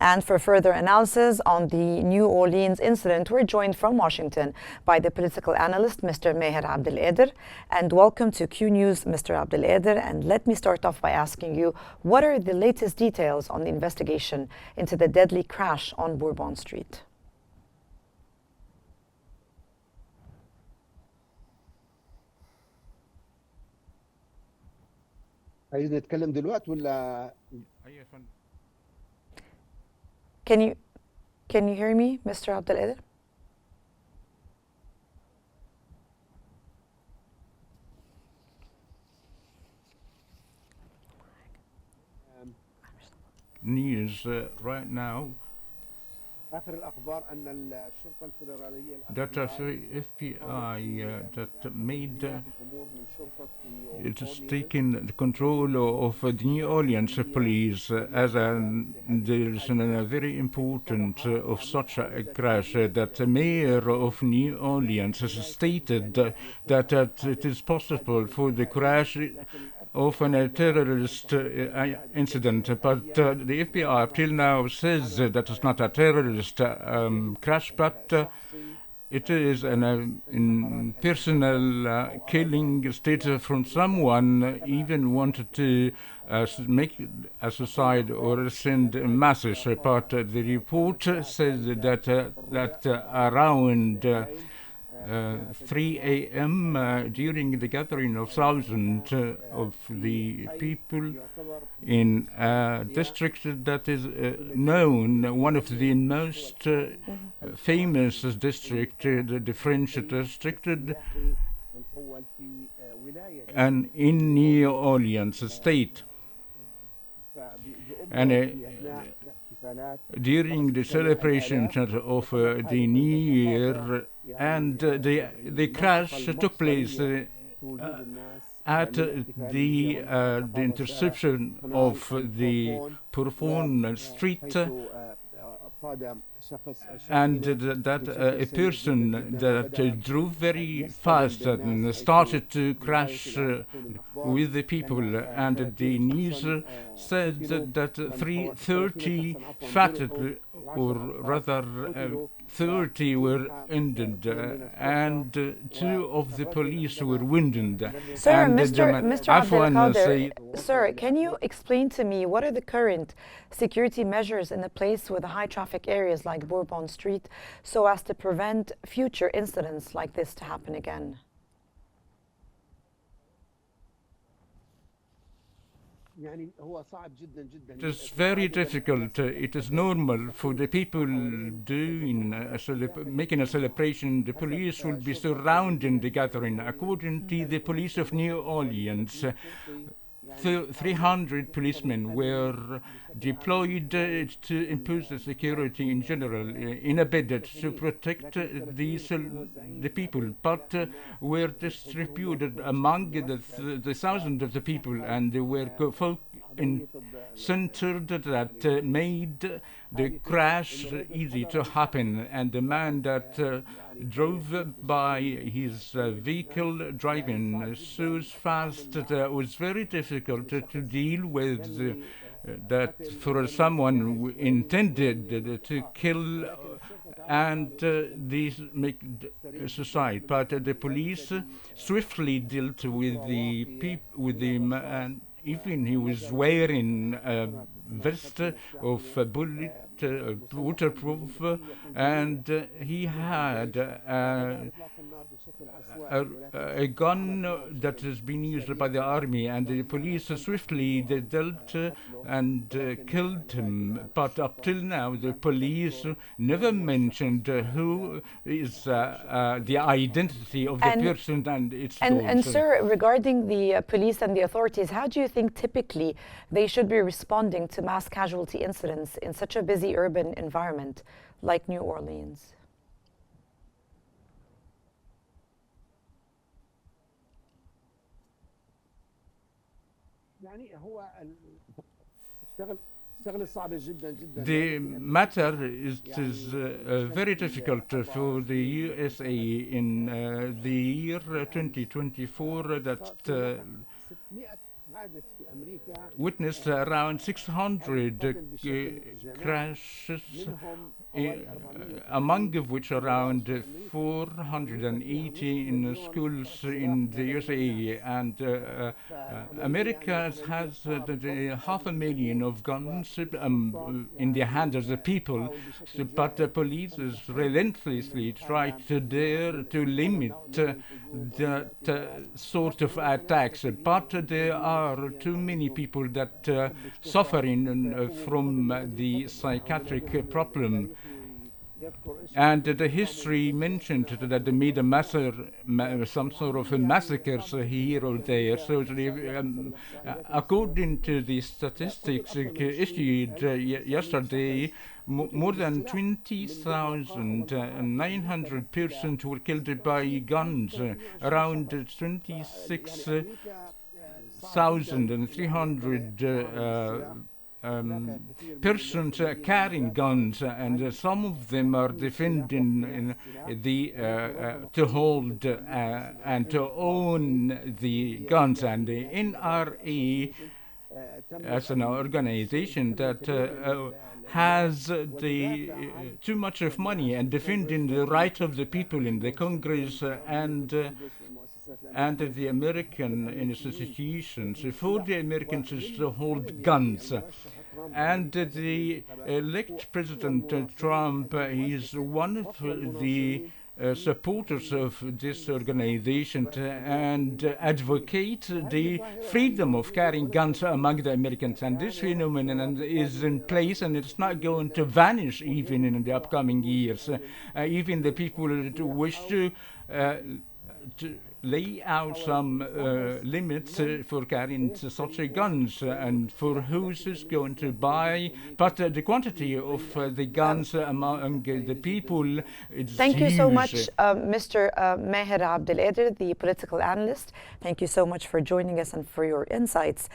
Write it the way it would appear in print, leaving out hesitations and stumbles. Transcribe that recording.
And for further analysis on the New Orleans incident, we're joined from Washington by the political analyst, Mr. Maher Abdel Qader. And welcome to Q News, Mr. Abdel Qader. And let me start off by asking you, what are the latest details on the investigation into the deadly crash on Bourbon Street? عايز نتكلم دلوقتي ولا Can you hear me, Mr. Abdel Qader? News right now آخر الأخبار أن الشرطة الفيدرالية that the FBI that made it is taking the control of the New Orleans police as there is a very important of such a crash that the mayor of New Orleans has stated that it is possible for the crash of a terrorist incident, but the FBI up till now says that it's not a terrorist crash, but it is an personal killing stated from someone even wanted to make a suicide or send a message. But the report says that around 3 a.m. During the gathering of thousands of the people in a district that is known, one of the most famous district, the French district, and in New Orleans state. And during the celebration of the New Year, and the crash took place at the intersection of the Bourbon Street, and that a person that drove very fast and started to crash with the people, and the news said that 330 fatally, or rather 30 were injured, and 2 of the police were wounded. Sir, and Mr. Abdel Qader, sir, can you explain to me what are the current security measures in the place with high traffic areas like Bourbon Street so as to prevent future incidents like this to happen again? It is very difficult. It is normal for the people doing making a celebration. The police will be surrounding the gathering. According to the police of New Orleans, 300 policemen were deployed to impose the security in general in a bid to protect the people, but were distributed among the thousands of the people, and they were centered that made the crash easy to happen. And the man that drove by his vehicle driving so fast that it was very difficult to deal with that for someone intended to kill and make suicide. But the police swiftly dealt with the man. Even he was wearing a vest of waterproof, and he had a gun that has been used by the army, and the police swiftly dealt and killed him. But up till now, the police never mentioned who is the identity of the person and its goals. And sir, regarding the police and the authorities, how do you think typically they should be responding to mass casualty incidents in such a busy urban environment like New Orleans? The matter is very difficult for the USA in the year 2024 that حادث في أمريكا witnessed around 600 crashes, منهم uh, حوالي 400 among of which around 480 in schools in the USA. And America has the 500,000 of guns in the hands of the people, but the police is relentlessly try to dare to limit that sort of attacks. But there are too many people that suffering from the psychiatric problem. And the history mentioned that they made a some sort of a massacres here or there. So according to the statistics issued yesterday, more than 20,900 persons were killed by guns. Around 26,300 persons carrying guns, and some of them are defending the to hold and to own the guns. And the NRA, as an organization that has the too much of money and defending the right of the people in the Congress and the American institutions for the Americans to hold guns. And the elect President Trump is one of the supporters of this organization and advocate the freedom of carrying guns among the Americans. And this phenomenon is in place, and it's not going to vanish even in the upcoming years. Even the people who wish to lay out some limits for carrying such guns and for who's going to buy. But the quantity of the guns among the people is Thank huge. you so much, Mr. Maher Abdel Qader, the political analyst. Thank you so much for joining us and for your insights.